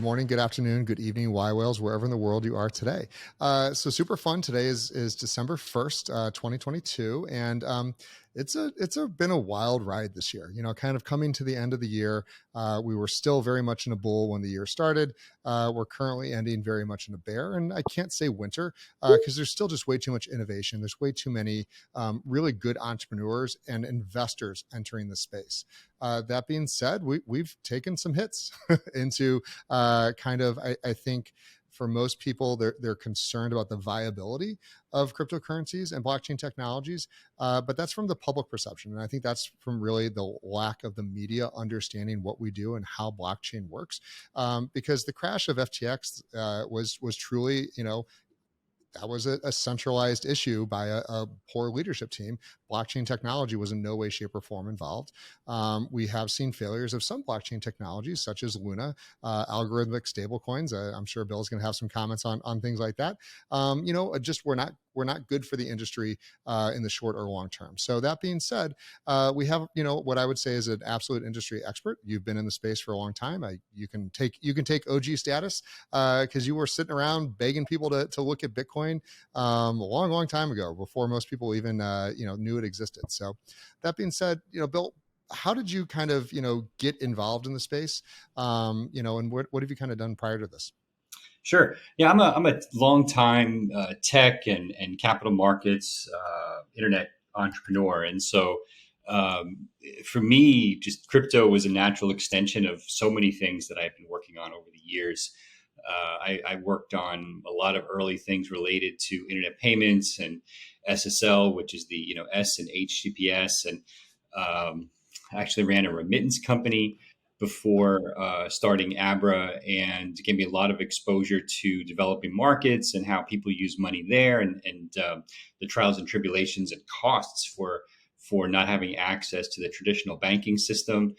Good morning, good afternoon, good evening, yWhales, wherever in the world you are today. So super fun. Today is December 1st, 2022. And it's been a wild ride this year, kind of coming to the end of the year. We were still very much in a bull when the year started. We're currently ending very much in a bear. And I can't say winter because there's still just way too much innovation. There's way too many really good entrepreneurs and investors entering the space. That being said, we've taken some hits into I think for most people, they're concerned about the viability of cryptocurrencies and blockchain technologies, but that's from the public perception. And I think that's from really the lack of the media understanding what we do and how blockchain works. Because the crash of FTX was truly, that was a centralized issue by a poor leadership team. Blockchain technology was in no way, shape, or form involved. We have seen failures of some blockchain technologies, such as Luna, algorithmic stablecoins. I'm sure Bill's going to have some comments on things like that. Just we're not good for the industry in the short or long term. So that being said, we have what I would say is an absolute industry expert. You've been in the space for a long time. You can take OG status because you were sitting around begging people to look at Bitcoin a long time ago, before most people even knew it existed. So that being said, Bill, how did you kind of get involved in the space? And what have you kind of done prior to this? Sure. Yeah, I'm a longtime tech and capital markets internet entrepreneur, and so for me, just crypto was a natural extension of so many things that I've been working on over the years. I worked on a lot of early things related to internet payments and SSL, which is the S and HTTPS, and I actually ran a remittance company before starting Abra, and gave me a lot of exposure to developing markets and how people use money there, and the trials and tribulations and costs for not having access to the traditional banking system,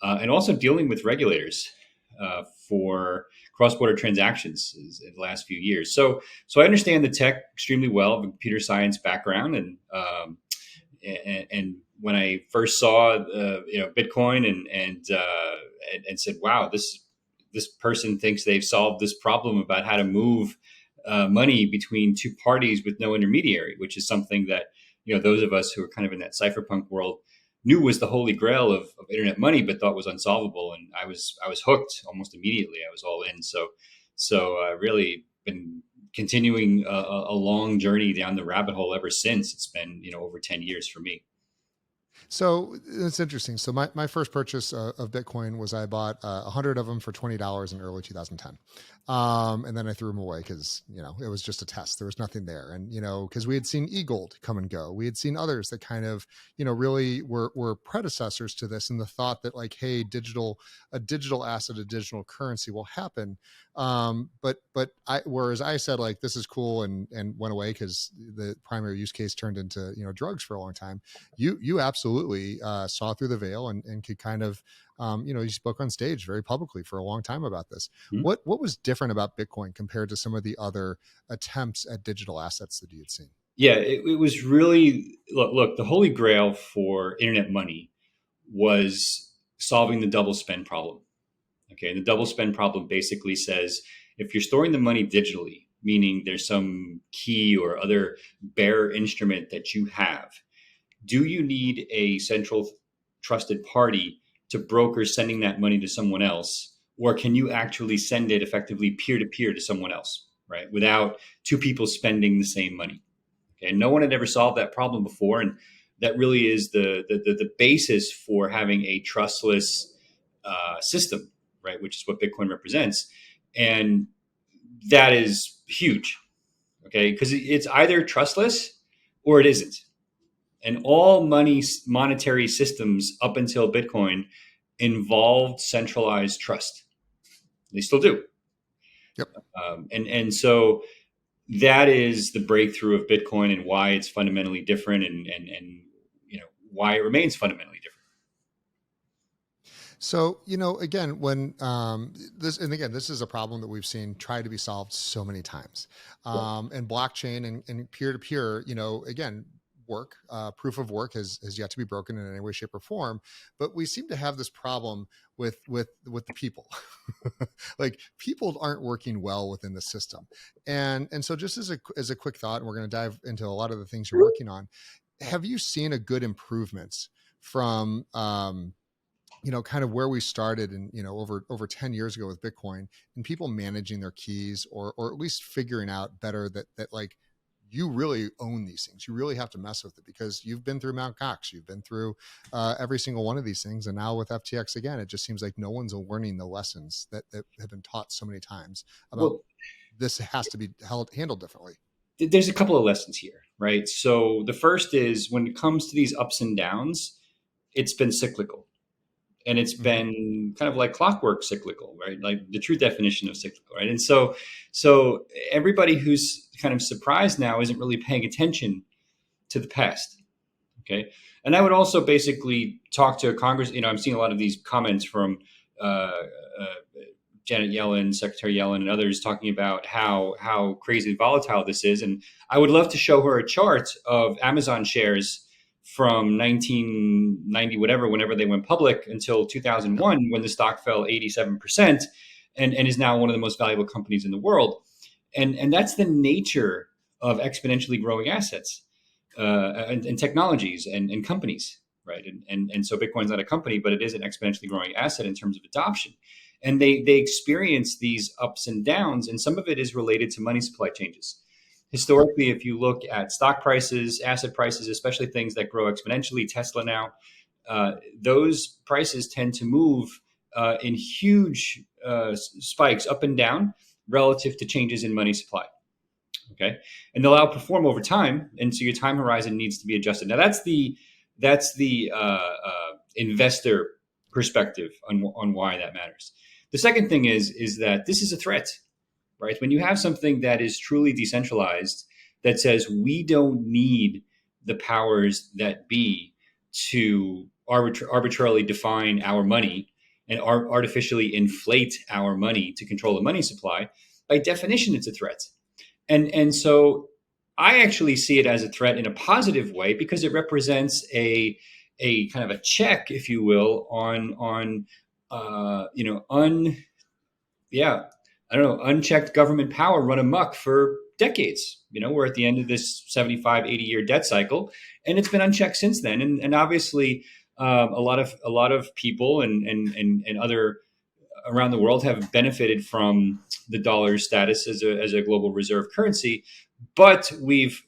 and also dealing with regulators for cross-border transactions in the last few years. So I understand the tech extremely well. I have a computer science background, and when I first saw Bitcoin and said, "Wow, this person thinks they've solved this problem about how to move money between two parties with no intermediary," which is something that those of us who are kind of in that cypherpunk world knew was the holy grail of internet money, but thought was unsolvable. And I was hooked almost immediately. I was all in. So I really been continuing a long journey down the rabbit hole ever since. It's been over 10 years for me. So it's interesting. So my first purchase of Bitcoin was I bought 100 of them for $20 in early 2010. And then I threw them away because, it was just a test. There was nothing there. And, because we had seen eGold come and go. We had seen others that kind of, really were predecessors to this, and the thought that like, hey, a digital asset, a digital currency will happen. Whereas I said like, this is cool and went away because the primary use case turned into, drugs for a long time. You absolutely saw through the veil and could kind of, you spoke on stage very publicly for a long time about this. Mm-hmm. What was different about Bitcoin compared to some of the other attempts at digital assets that you had seen? Yeah, it was really, look, the holy grail for internet money was solving the double spend problem. Okay, and the double spend problem basically says if you're storing the money digitally, meaning there's some key or other bearer instrument that you have, do you need a central trusted party to broker sending that money to someone else? Or can you actually send it effectively peer-to-peer to someone else, right? Without two people spending the same money. Okay, no one had ever solved that problem before. And that really is the basis for having a trustless system, right? Which is what Bitcoin represents. And that is huge, okay? Because it's either trustless or it isn't. And all monetary systems up until Bitcoin involved centralized trust. They still do. Yep. And so that is the breakthrough of Bitcoin and why it's fundamentally different and why it remains fundamentally different. So, again, when this is a problem that we've seen try to be solved so many times. And blockchain and peer-to-peer, again, work. Proof of work has yet to be broken in any way, shape, or form. But we seem to have this problem with the people. Like, people aren't working well within the system. And so just as a quick thought, and we're going to dive into a lot of the things you're working on. Have you seen a good improvements from kind of where we started and over 10 years ago with Bitcoin, and people managing their keys, or at least figuring out better that like, you really own these things. You really have to mess with it because you've been through Mt. Gox, you've been through every single one of these things. And now with FTX again, it just seems like no one's learning the lessons that have been taught so many times about this has to be handled differently. There's a couple of lessons here, right? So the first is, when it comes to these ups and downs, it's been cyclical. And it's been kind of like clockwork cyclical, right? Like the true definition of cyclical, right? And so everybody who's kind of surprised now isn't really paying attention to the past, okay? And I would also basically talk to Congress. I'm seeing a lot of these comments from Janet Yellen, Secretary Yellen, and others talking about how crazy volatile this is. And I would love to show her a chart of Amazon shares from 1990, whenever they went public, until 2001, when the stock fell 87% and is now one of the most valuable companies in the world. And that's the nature of exponentially growing assets and technologies and companies, right? And so Bitcoin's not a company, but it is an exponentially growing asset in terms of adoption. And they experience these ups and downs, and some of it is related to money supply changes. Historically, if you look at stock prices, asset prices, especially things that grow exponentially, Tesla now, those prices tend to move in huge spikes up and down relative to changes in money supply. Okay, and they'll outperform over time, and so your time horizon needs to be adjusted. Now, that's the investor perspective on why that matters. The second thing is that this is a threat. Right? When you have something that is truly decentralized, that says we don't need the powers that be to arbitrarily define our money and artificially inflate our money to control the money supply, by definition, it's a threat. And so I actually see it as a threat in a positive way, because it represents a kind of a check, if you will, on unchecked government power run amok for decades. We're at the end of this 75, 80-year debt cycle, and it's been unchecked since then. And obviously, a lot of people and other around the world have benefited from the dollar's status as a global reserve currency, but we've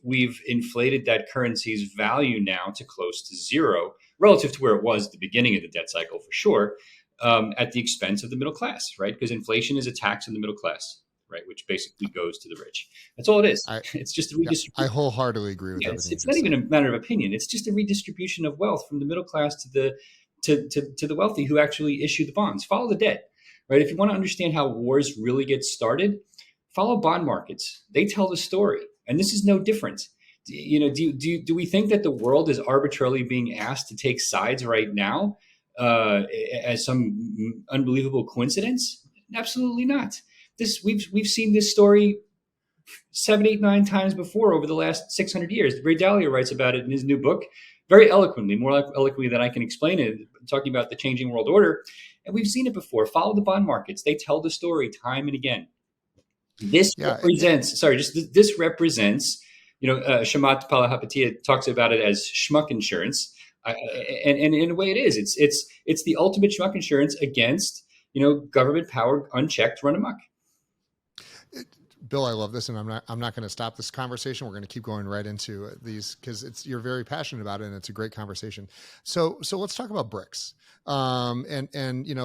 inflated that currency's value now to close to zero relative to where it was at the beginning of the debt cycle, for sure. At the expense of the middle class, right? Because inflation is a tax on the middle class, right? Which basically goes to the rich. That's all it is. It's just a redistribution. I wholeheartedly agree with everything. It's not even a matter of opinion. It's just a redistribution of wealth from the middle class to the wealthy who actually issue the bonds. Follow the debt, right? If you want to understand how wars really get started, follow bond markets. They tell the story, and this is no different. Do we think that the world is arbitrarily being asked to take sides right now? As some unbelievable coincidence? Absolutely not. We've seen this story 7, 8, 9 times before over the last 600 years. Ray Dalio writes about it in his new book, very eloquently, more eloquently than I can explain it, talking about the changing world order. And we've seen it before. Follow the bond markets. They tell the story time and again. This represents, Shamat Palihapitiya talks about it as schmuck insurance. And in a way it is. It's the ultimate schmuck insurance against, government power unchecked run amok. Bill, I love this, and I'm not going to stop this conversation. We're going to keep going right into these because you're very passionate about it, and it's a great conversation. So let's talk about BRICS.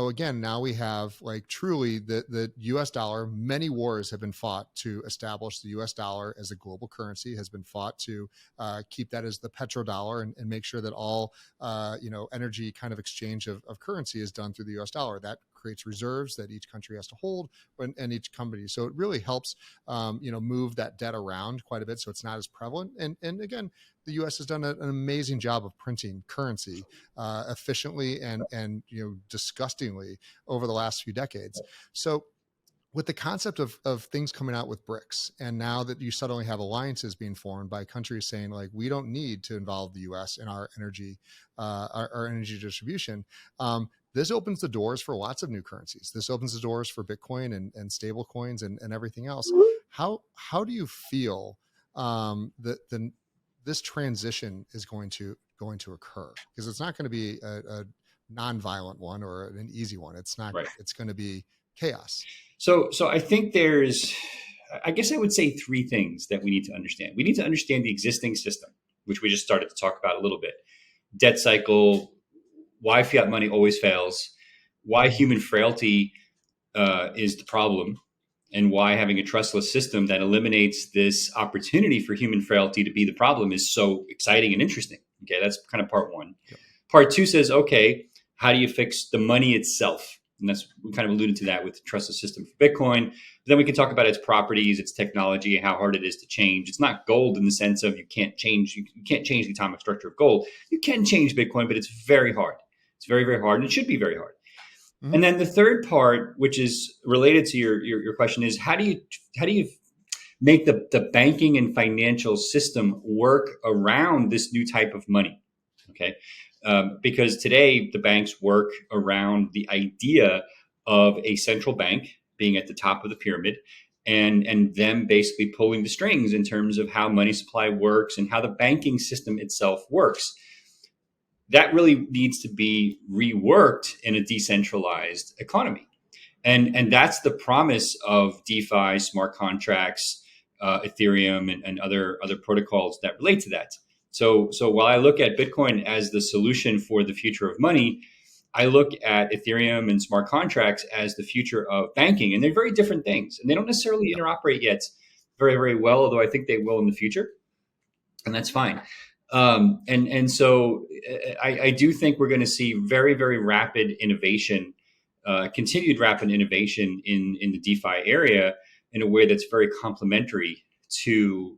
Again, now we have like truly the U.S. dollar. Many wars have been fought to establish the U.S. dollar as a global currency. Has been fought to keep that as the petrodollar and make sure that all energy kind of exchange of currency is done through the U.S. dollar. That creates reserves that each country has to hold and each company. So it really helps, move that debt around quite a bit. So it's not as prevalent. And again, the U.S. has done an amazing job of printing currency efficiently and disgustingly over the last few decades. So with the concept of things coming out with BRICS, and now that you suddenly have alliances being formed by countries saying like, we don't need to involve the U.S. in our energy, our energy distribution. This opens the doors for lots of new currencies. This opens the doors for Bitcoin and stable coins and everything else. How do you feel that this transition is going to occur? Because it's not going to be a non-violent one or an easy one. It's not. Right. It's going to be chaos. So I think I guess I would say three things that we need to understand. We need to understand the existing system, which we just started to talk about a little bit. Debt cycle, why fiat money always fails, why human frailty is the problem, and why having a trustless system that eliminates this opportunity for human frailty to be the problem is so exciting and interesting. Okay, that's kind of part one. Yep. Part two says, okay, how do you fix the money itself? And we kind of alluded to that with the trustless system for Bitcoin. But then we can talk about its properties, its technology, how hard it is to change. It's not gold in the sense of you can't change the atomic structure of gold. You can change Bitcoin, but it's very hard. It's very, very hard, and it should be very hard. Mm-hmm. And then the third part, which is related to your question, is how do you make the banking and financial system work around this new type of money? Okay. Because today the banks work around the idea of a central bank being at the top of the pyramid and them basically pulling the strings in terms of how money supply works and how the banking system itself works. That really needs to be reworked in a decentralized economy. And that's the promise of DeFi, smart contracts, Ethereum, and other protocols that relate to that. So while I look at Bitcoin as the solution for the future of money, I look at Ethereum and smart contracts as the future of banking. And they're very different things. And they don't necessarily interoperate yet very, very well, although I think they will in the future. And that's fine. So I do think we're going to see very, very rapid innovation, continued rapid innovation in the DeFi area in a way that's very complementary to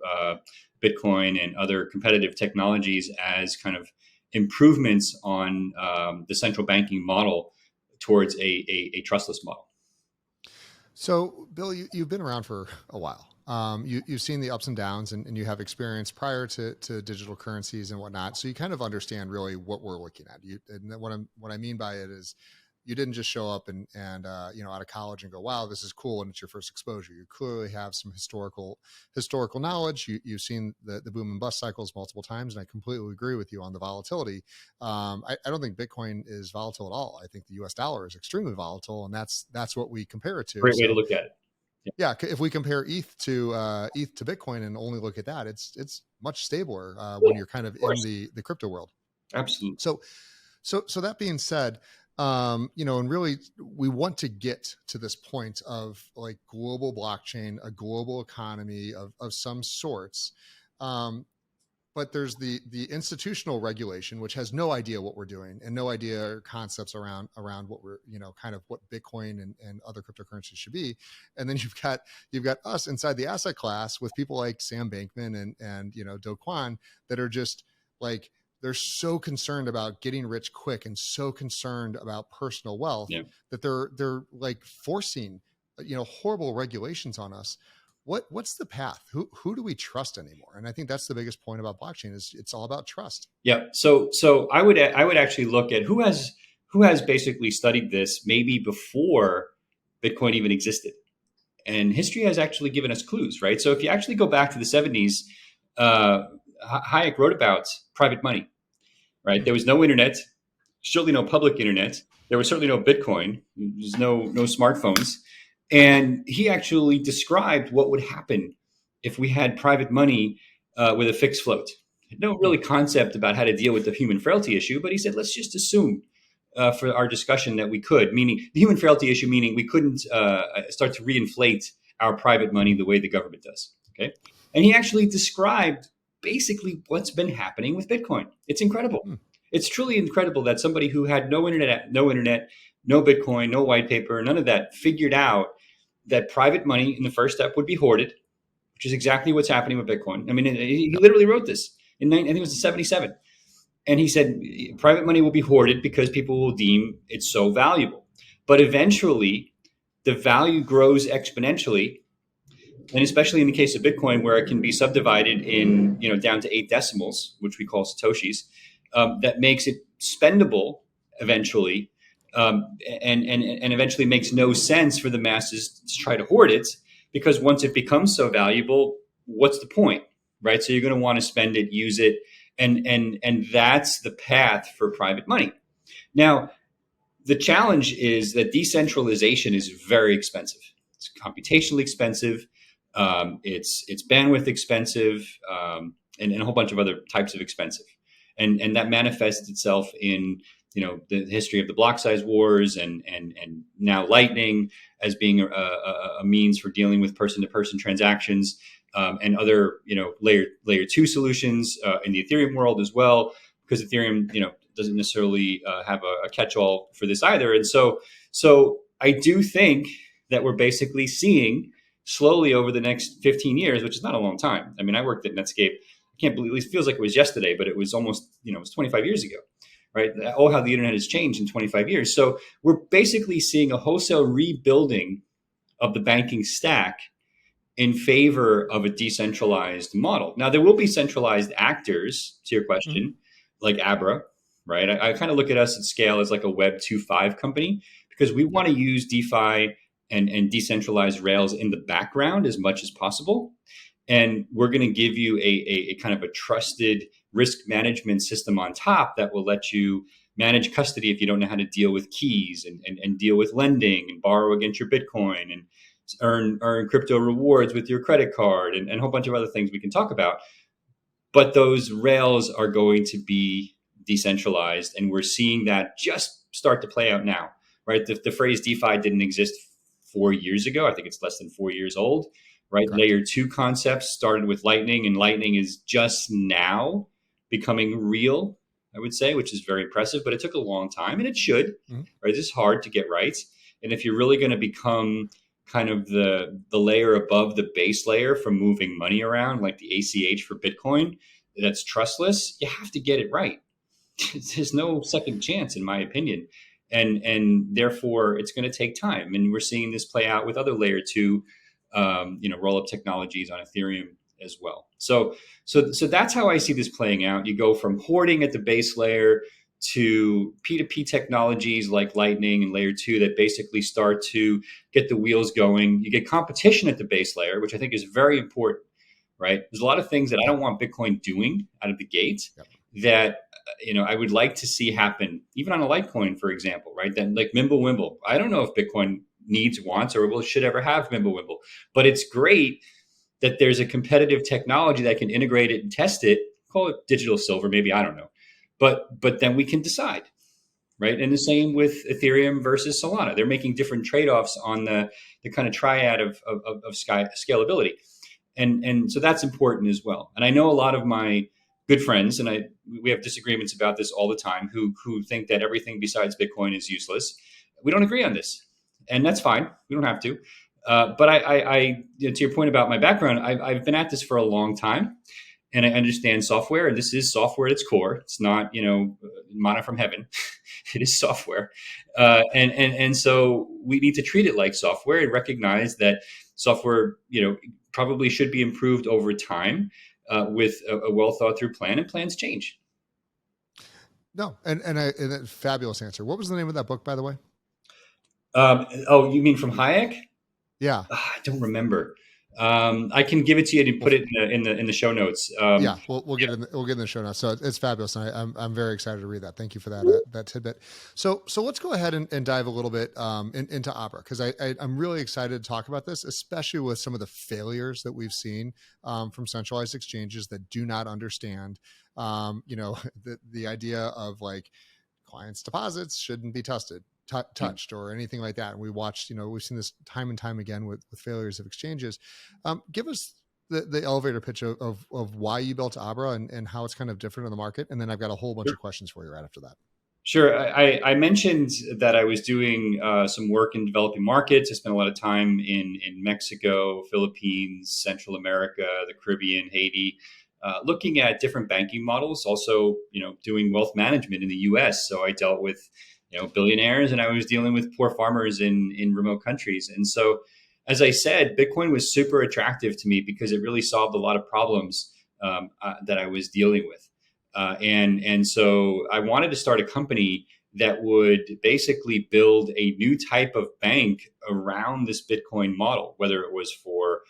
Bitcoin and other competitive technologies as kind of improvements on the central banking model towards a trustless model. So, Bill, you've been around for a while. You've seen the ups and downs, and you have experience prior to digital currencies and whatnot. So you kind of understand really what we're looking at. And what I mean by it is, you didn't just show up and out of college and go, wow, this is cool, and it's your first exposure. You clearly have some historical knowledge. You've seen the boom and bust cycles multiple times, and I completely agree with you on the volatility. I don't think Bitcoin is volatile at all. I think the U.S. dollar is extremely volatile, and that's what we compare it to. Great way to look at it. Yeah, if we compare ETH to Bitcoin and only look at that, it's much stabler when you're kind of in the crypto world. Absolutely. So that being said, and really we want to get to this point of like global blockchain, a global economy of some sorts. But there's the institutional regulation, which has no idea what we're doing and no idea or concepts around what we're, kind of what Bitcoin and other cryptocurrencies should be. And then you've got us inside the asset class with people like Sam Bankman and Do Kwon that are just like, they're so concerned about getting rich quick and so concerned about personal wealth that they're like forcing, horrible regulations on us. What's the path? Who do we trust anymore? And I think that's the biggest point about blockchain is it's all about trust. Yeah. So I would actually look at who has basically studied this maybe before Bitcoin even existed. And history has actually given us clues, right? So if you actually go back to the 70s, Hayek wrote about private money, right? There was no internet, certainly no public internet. There was certainly no Bitcoin. There's no smartphones. And he actually described what would happen if we had private money with a fixed float. No really concept about how to deal with the human frailty issue, but he said, let's just assume for our discussion that we could, meaning the human frailty issue, meaning we couldn't start to reinflate our private money the way the government does. Okay. And he actually described basically what's been happening with Bitcoin. It's incredible. It's truly incredible that somebody who had no internet, no Bitcoin, no white paper, none of that, figured out that private money in the first step would be hoarded, which is exactly what's happening with Bitcoin. I mean, he literally wrote this in, I think it was in 77. And he said, private money will be hoarded because people will deem it so valuable. But eventually, the value grows exponentially. And especially in the case of Bitcoin, where it can be subdivided in, down to 8 decimals, which we call Satoshis, that makes it spendable eventually, and eventually makes no sense for the masses to try to hoard it, because once it becomes so valuable, what's the point, right? So you're going to want to spend it, use it, and that's the path for private money. Now, the challenge is that decentralization is very expensive. It's computationally expensive. It's bandwidth expensive, and a whole bunch of other types of expensive, and that manifests itself in the history of the block size wars, and now Lightning as being a means for dealing with person to person transactions, and other layer 2 solutions in the Ethereum world as well, because Ethereum doesn't necessarily have a catch all for this either, and so I do think that we're basically seeing slowly over the next 15 years, which is not a long time. I mean, I worked at Netscape. I can't believe, it feels like it was yesterday, but it was almost, it was 25 years ago, right? Oh, how the internet has changed in 25 years. So we're basically seeing a wholesale rebuilding of the banking stack in favor of a decentralized model. Now, there will be centralized actors, to your question, like Abra, right? I kind of look at us at scale as like a Web 2.5 company, because we want to use DeFi and decentralized rails in the background as much as possible. And we're going to give you a kind of a trusted risk management system on top that will let you manage custody if you don't know how to deal with keys, and deal with lending and borrow against your Bitcoin, and earn crypto rewards with your credit card, and a whole bunch of other things we can talk about. But those rails are going to be decentralized, and we're seeing that just start to play out now, right? The phrase DeFi didn't exist 4 years ago. I think it's less than 4 years old, right? Correct. Layer 2 concepts started with Lightning, and Lightning is just now becoming real, I would say, which is very impressive, but it took a long time, and it should, right? It's hard to get right. And if you're really going to become kind of the layer above the base layer for moving money around, like the ACH for Bitcoin, that's trustless, you have to get it right. There's no second chance, in my opinion. And therefore, it's going to take time. And we're seeing this play out with other layer 2, roll-up technologies on Ethereum as well. So that's how I see this playing out. You go from hoarding at the base layer to P2P technologies like Lightning and layer 2 that basically start to get the wheels going. You get competition at the base layer, which I think is very important, right? There's a lot of things that I don't want Bitcoin doing out of the gate that I would like to see happen, even on a Litecoin, for example, right? Then like Mimblewimble. I don't know if Bitcoin needs, wants, or should ever have Mimblewimble, but it's great that there's a competitive technology that can integrate it and test it. Call it digital silver, maybe, I don't know. But then we can decide, right? And the same with Ethereum versus Solana. They're making different trade-offs on the kind of triad of scalability. And so that's important as well. And I know a lot of my good friends, and we have disagreements about this all the time, who think that everything besides Bitcoin is useless. We don't agree on this, and that's fine. We don't have to. But I to your point about my background, I've been at this for a long time, and I understand software. And this is software at its core. It's not manna from heaven. It is software, and so we need to treat it like software and recognize that software probably should be improved over time. With a well thought through plan, and plans change. No, and a fabulous answer. What was the name of that book, by the way? Oh, you mean from Hayek? Yeah, I don't remember. I can give it to you and put it in the show notes. Yeah, we'll get in the show notes. So it's fabulous, and I'm very excited to read that. Thank you for that tidbit. So let's go ahead and dive a little bit into Abra, because I'm really excited to talk about this, especially with some of the failures that we've seen from centralized exchanges that do not understand, the idea of like clients' deposits shouldn't be touched or anything like that. And we watched, we've seen this time and time again with failures of exchanges. Give us the elevator pitch of why you built Abra and how it's kind of different in the market. And then I've got a whole bunch of questions for you right after that. Sure. I mentioned that I was doing some work in developing markets. I spent a lot of time in Mexico, Philippines, Central America, the Caribbean, Haiti, looking at different banking models, also, doing wealth management in the US. So I dealt with billionaires, and I was dealing with poor farmers in remote countries. And so, as I said, Bitcoin was super attractive to me because it really solved a lot of problems that I was dealing with. And so I wanted to start a company that would basically build a new type of bank around this Bitcoin model, whether it was for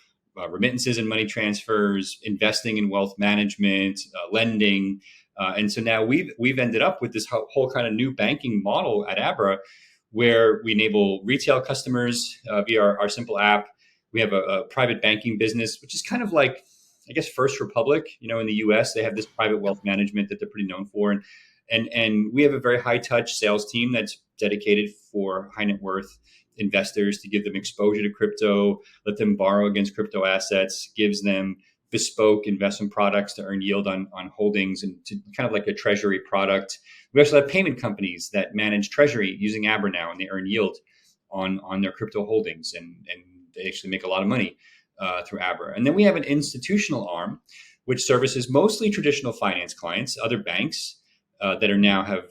remittances and money transfers, investing in wealth management, lending. And so now we've ended up with this whole kind of new banking model at Abra, where we enable retail customers via our simple app. We have a private banking business, which is kind of like, I guess, First Republic. In the U.S., they have this private wealth management that they're pretty known for, and we have a very high touch sales team that's dedicated for high net worth investors to give them exposure to crypto, let them borrow against crypto assets, gives them bespoke investment products to earn yield on holdings, and to kind of like a treasury product. We also have payment companies that manage treasury using Abra now, and they earn yield on their crypto holdings, and they actually make a lot of money through Abra. And then we have an institutional arm, which services mostly traditional finance clients, other banks that are now have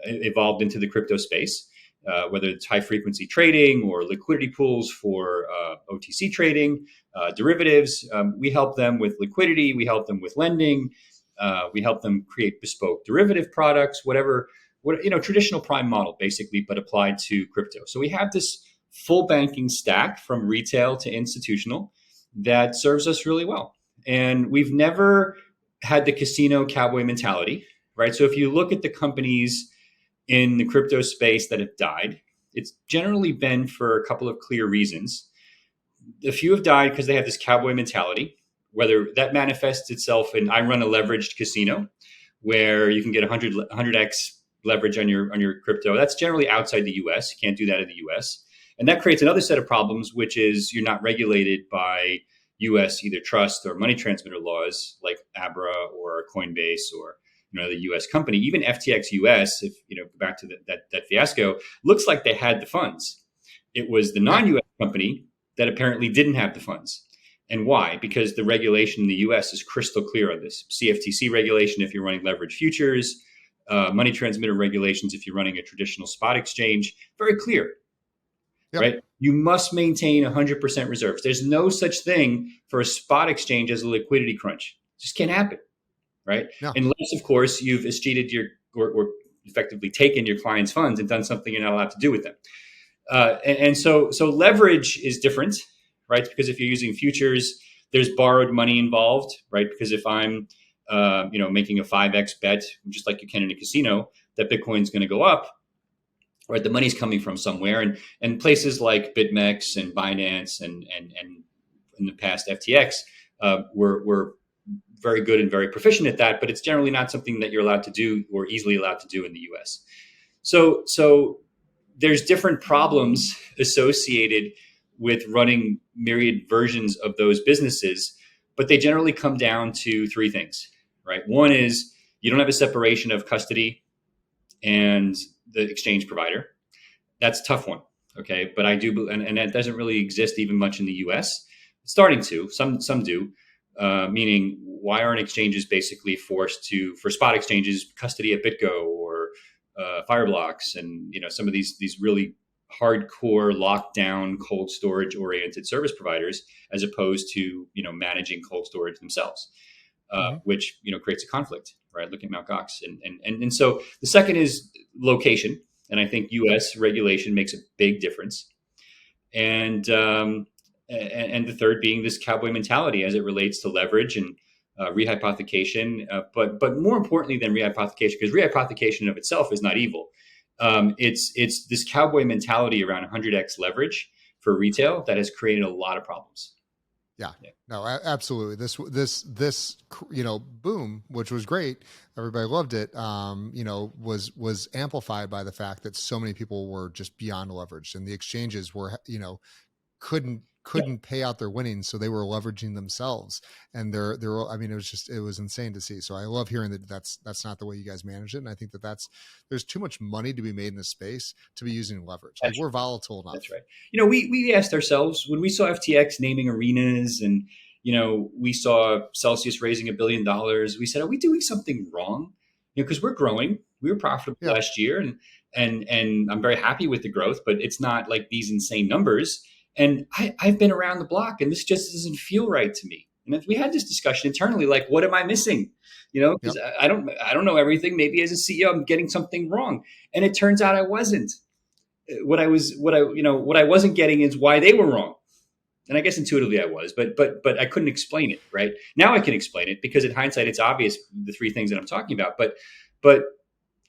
evolved into the crypto space. Whether it's high frequency trading or liquidity pools for OTC trading, derivatives. We help them with liquidity. We help them with lending. We help them create bespoke derivative products, whatever, traditional prime model basically, but applied to crypto. So we have this full banking stack from retail to institutional that serves us really well. And we've never had the casino cowboy mentality, right? So if you look at the companies in the crypto space that have died, it's generally been for a couple of clear reasons. A few have died because they have this cowboy mentality, whether that manifests itself in, I run a leveraged casino where you can get 100x leverage on your crypto. That's generally outside the US. You can't do that in the US. And that creates another set of problems, which is you're not regulated by US either trust or money transmitter laws like Abra or Coinbase or the U.S. company. Even FTX US, if go back to that fiasco, looks like they had the funds. It was the non-U.S. company that apparently didn't have the funds. And why? Because the regulation in the U.S. is crystal clear on this. CFTC regulation if you're running leverage futures, money transmitter regulations if you're running a traditional spot exchange, very clear. Yep. Right? You must maintain 100% reserves. There's no such thing for a spot exchange as a liquidity crunch. It just can't happen. Right? No. Unless, of course, you've escheated or effectively taken your client's funds and done something you're not allowed to do with them. So leverage is different, right? Because if you're using futures, there's borrowed money involved, right? Because if I'm, making a 5x bet, just like you can in a casino, that Bitcoin's going to go up, right? The money's coming from somewhere, and places like BitMEX and Binance and in the past FTX were very good and very proficient at that, but it's generally not something that you're allowed to do or easily allowed to do in the US. So there's different problems associated with running myriad versions of those businesses, but they generally come down to three things, right? One is you don't have a separation of custody and the exchange provider. That's a tough one, okay? But I do, and that doesn't really exist even much in the US. It's starting to, some do. Meaning, why aren't exchanges basically forced to, for spot exchanges, custody at BitGo or Fireblocks, and some of these really hardcore lockdown cold storage oriented service providers, as opposed to managing cold storage themselves, which creates a conflict, right? Look at Mt. Gox, and so the second is location, and I think U.S. regulation makes a big difference, and the third being this cowboy mentality as it relates to leverage and rehypothecation, but more importantly than rehypothecation, because rehypothecation of itself is not evil. It's this cowboy mentality around 100x leverage for retail that has created a lot of problems. Yeah. No, absolutely. This boom, which was great, everybody loved it. Was amplified by the fact that so many people were just beyond leveraged, and the exchanges were couldn't pay out their winnings, so they were leveraging themselves, and they're it was insane to see. So I love hearing that that's not the way you guys manage it, and I think there's too much money to be made in this space to be using leverage. Like, we're volatile enough. That's right. We asked ourselves when we saw FTX naming arenas, and we saw Celsius raising $1 billion. We said, are we doing something wrong? Because we're growing, We were profitable Yeah. last year, and I'm very happy with the growth, but it's not like these insane numbers. And I've been around the block, and this just doesn't feel right to me. And if we had this discussion internally, like, what am I missing? Because Yep. I don't know everything. Maybe as a CEO, I'm getting something wrong, and it turns out I wasn't. What I wasn't getting is why they were wrong. And I guess intuitively I was, but I couldn't explain it. Right now, I can explain it because in hindsight, it's obvious the three things that I'm talking about. But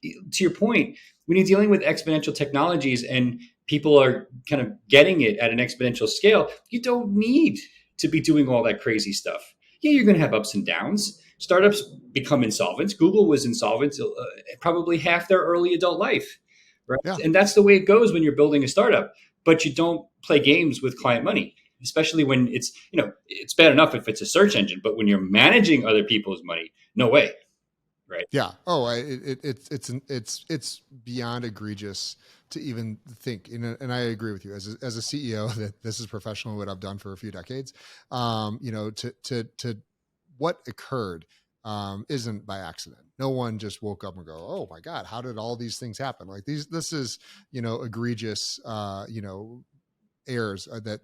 to your point, when you're dealing with exponential technologies and people are kind of getting it at an exponential scale, you don't need to be doing all that crazy stuff. Yeah, you're going to have ups and downs. Startups become insolvent. Google was insolvent probably half their early adult life, right? Yeah. And that's the way it goes when you're building a startup. But you don't play games with client money, especially when it's bad enough if it's a search engine, but when you're managing other people's money, no way. Right. Yeah. Oh, it's beyond egregious to even think. And I agree with you as a CEO that this is professionally what I've done for a few decades. To what occurred isn't by accident. No one just woke up and go, "Oh my God, how did all these things happen?" Like this is egregious errors that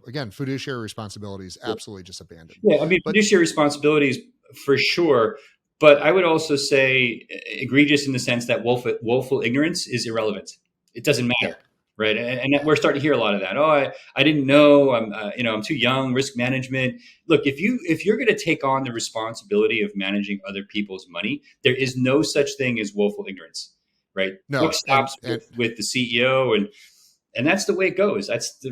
again, fiduciary responsibilities absolutely just abandoned. Yeah, I mean, But fiduciary responsibilities for sure, but I would also say egregious in the sense that woeful ignorance is irrelevant. It doesn't yeah, matter, right? And we're starting to hear a lot of that. Oh, I didn't know. I'm too young. Risk management. Look, if you're going to take on the responsibility of managing other people's money, there is no such thing as woeful ignorance, right? Buck no, stops and with the CEO, and that's the way it goes. That's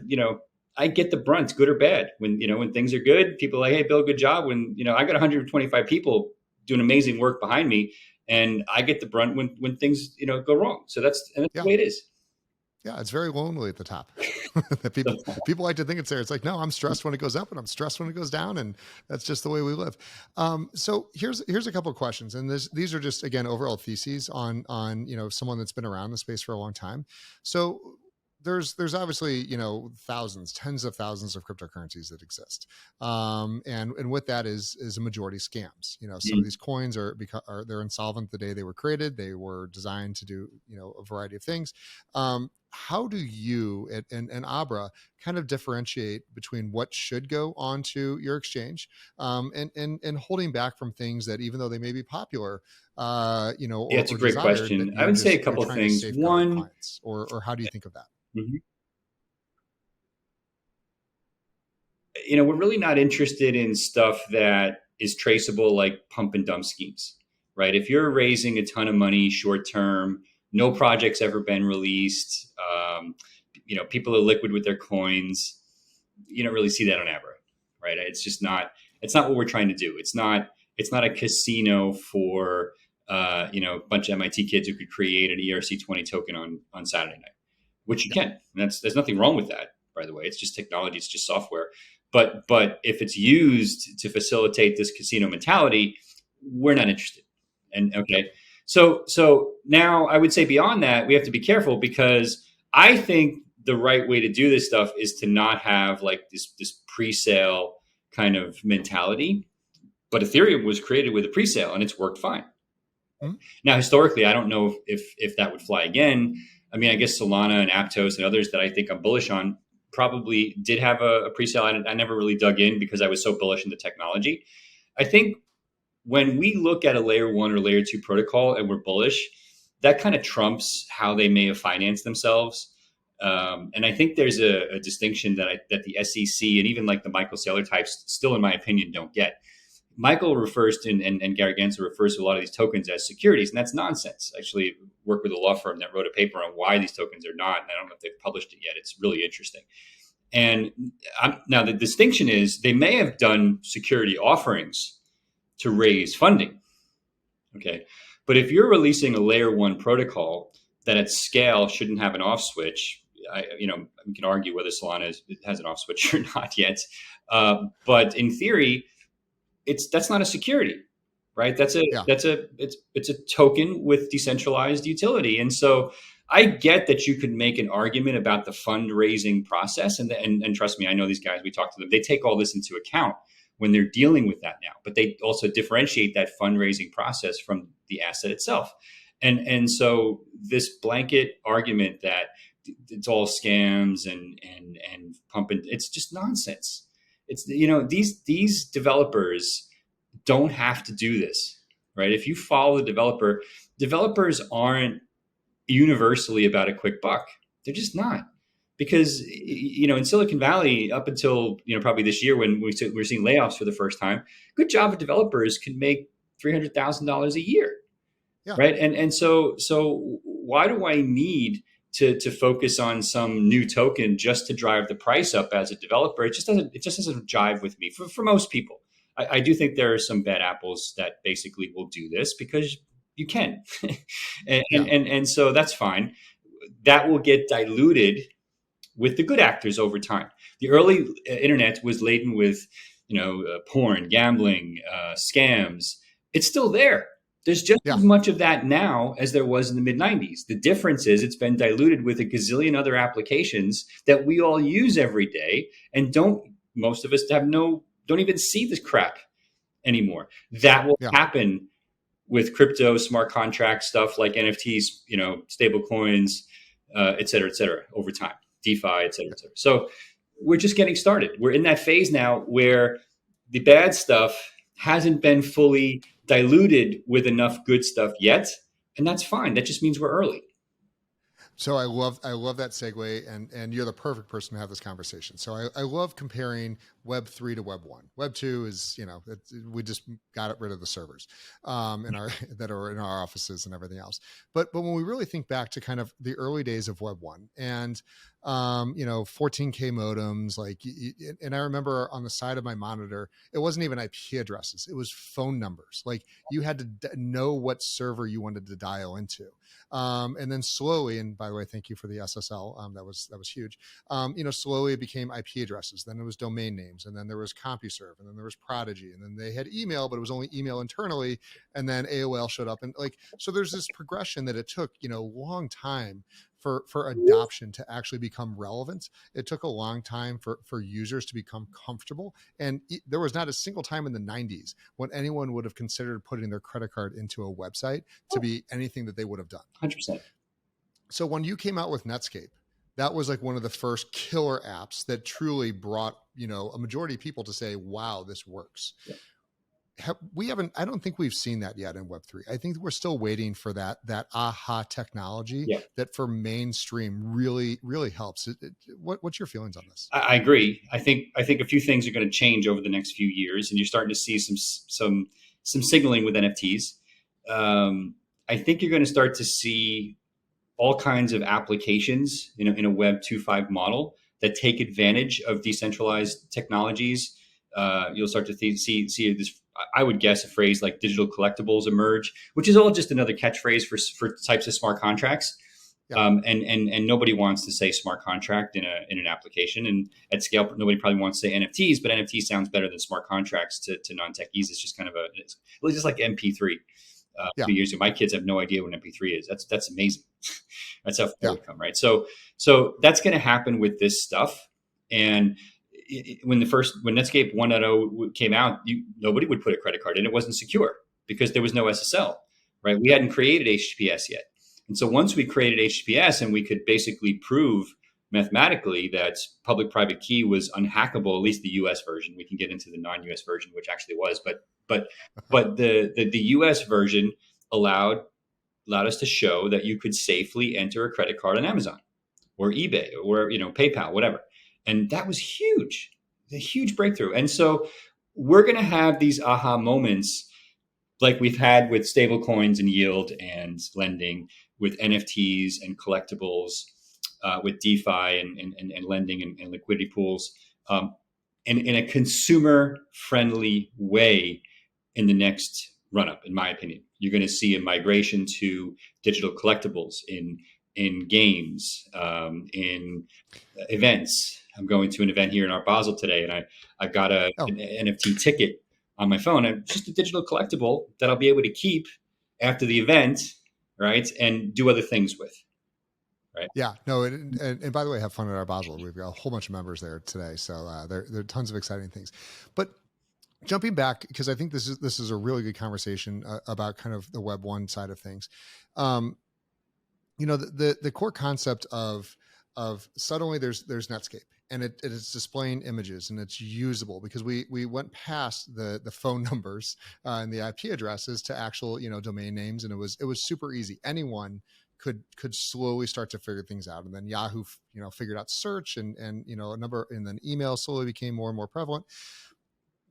I get the brunt, good or bad. When things are good, people are like, "Hey, Bill, good job." When I got 125 people doing amazing work behind me, and I get the brunt when things go wrong. So that's the yeah, way it is. yeah, it's very lonely at the top. That So, people like to think it's there. It's like, no, I'm stressed when it goes up, and I'm stressed when it goes down, and that's just the way we live. So here's a couple of questions, and these are just again overall theses on someone that's been around the space for a long time. So there's obviously thousands, tens of thousands of cryptocurrencies that exist, and with that is a majority scams. Some of these coins are they're insolvent the day they were created. They were designed to do a variety of things. How do you and Abra kind of differentiate between what should go onto your exchange, and holding back from things that, even though they may be popular, yeah, it's a or great desired, that question. I would say a you're couple of trying to things. safeguard One, clients, or how do you think of that? mhm, we're really not interested in stuff that is traceable, like pump and dump schemes, right? If you're raising a ton of money short term, no project's ever been released, people are liquid with their coins, you don't really see that on Abra, right? It's just not. It's not what we're trying to do. It's not. It's not a casino for a bunch of MIT kids who could create an ERC20 token on Saturday night, which you Yeah, can. And there's nothing wrong with that, by the way. It's just technology. It's just software. But if it's used to facilitate this casino mentality, we're not interested. And yeah, okay, so now I would say beyond that, we have to be careful, because I think the right way to do this stuff is to not have like this pre-sale kind of mentality. But Ethereum was created with a pre-sale, and it's worked fine. mhm, Now, historically, I don't know if that would fly again. I mean, I guess Solana and Aptos and others that I think I'm bullish on probably did have a pre-sale. I never really dug in because I was so bullish in the technology. I think when we look at a layer one or layer two protocol and we're bullish, that kind of trumps how they may have financed themselves. And I think there's a distinction that the SEC and even like the Michael Saylor types still, in my opinion, don't get. Michael refers to, and Gary Gensler refers to a lot of these tokens as securities, and that's nonsense. I actually work with a law firm that wrote a paper on why these tokens are not, and I don't know if they've published it yet. It's really interesting. And now the distinction is they may have done security offerings to raise funding, okay? But if you're releasing a layer one protocol that at scale shouldn't have an off switch, we can argue whether Solana has an off switch or not yet. But in theory, that's not a security, right? yeah, It's a token with decentralized utility. And so I get that you could make an argument about the fundraising process, and trust me, I know these guys. We talk to them; they take all this into account when they're dealing with that now. But they also differentiate that fundraising process from the asset itself. And so this blanket argument that it's all scams and pumping, it's just nonsense. It's, these developers don't have to do this, right? If you follow the developer, developers aren't universally about a quick buck. They're just not. Because, in Silicon Valley, up until, probably this year when we're seeing layoffs for the first time, good Java developers can make $300,000 a year. Yeah. Right. So why do I need to focus on some new token just to drive the price up as a developer? It just doesn't jive with me for most people. I do think there are some bad apples that basically will do this because you can. and so that's fine. That will get diluted with the good actors over time. The early internet was laden with, porn, gambling, scams. It's still there. There's just as much of that now as there was in the mid 90s. The difference is it's been diluted with a gazillion other applications that we all use every day, and most of us don't even see this crap anymore. That will happen with crypto, smart contract stuff like NFTs, stablecoins, et cetera, over time, DeFi, et cetera, et cetera. So we're just getting started. We're in that phase now where the bad stuff hasn't been fully diluted with enough good stuff yet. And that's fine. That just means we're early. So I love that segue, and you're the perfect person to have this conversation. So I love comparing Web 3 to Web 1. Web 2 is, we just got rid of the servers that are in our offices and everything else. But when we really think back to kind of the early days of Web 1 and 14K modems, and I remember on the side of my monitor, it wasn't even IP addresses, it was phone numbers. Like you had to know what server you wanted to dial into. And then slowly, and by the way, thank you for the SSL. That was huge. Slowly it became IP addresses. Then it was domain names, and then there was CompuServe, and then there was Prodigy, and then they had email, but it was only email internally. And then AOL showed up, and so there's this progression that it took, long time for adoption to actually become relevant. It took a long time for users to become comfortable. And there was not a single time in the 90s when anyone would have considered putting their credit card into a website to be anything that they would have done. 100%. So when you came out with Netscape, that was like one of the first killer apps that truly brought, a majority of people to say, wow, this works. Yeah. I don't think we've seen that yet in Web3. I think we're still waiting for that aha technology that for mainstream really, really helps. What's your feelings on this? I agree. I think a few things are going to change over the next few years, and you're starting to see some signaling with NFTs. I think you're going to start to see all kinds of applications in a Web 2.5 model that take advantage of decentralized technologies. You'll start to see this, I would guess, a phrase like digital collectibles emerge, which is all just another catchphrase for types of smart contracts. Yeah. And nobody wants to say smart contract in an application, and at scale, nobody probably wants to say NFTs, but NFT sounds better than smart contracts to non-techies. It's just kind of it's just like MP3. A few years ago, my kids have no idea what MP3 is. That's amazing. That's how far we've come, right? So that's going to happen with this stuff. And when Netscape 1.0 came out, nobody would put a credit card in. It wasn't secure because there was no SSL, right? We hadn't created HTTPS yet. And so once we created HTTPS and we could basically prove mathematically that public-private key was unhackable, at least the US version. We can get into the non-US version, which actually was, but the US version allowed us to show that you could safely enter a credit card on Amazon or eBay or PayPal, whatever. And that was huge, a huge breakthrough. And so we're going to have these aha moments like we've had with stablecoins and yield and lending, with NFTs and collectibles, with DeFi and lending and liquidity pools, in a consumer-friendly way in the next run-up, in my opinion. You're going to see a migration to digital collectibles in games, in events. I'm going to an event here in Art Basel today, and I got an NFT ticket on my phone, and just a digital collectible that I'll be able to keep after the event, right, and do other things with. Right. Yeah, no, and by the way, have fun at Art Basel. We've got a whole bunch of members there today, so there are tons of exciting things. But jumping back, because I think this is a really good conversation about kind of the Web 1 side of things. The core concept of suddenly there's Netscape, and it is displaying images, and it's usable, because we went past the phone numbers and the IP addresses to actual domain names, and it was super easy. Anyone could slowly start to figure things out, and then Yahoo figured out search, and and then email slowly became more and more prevalent.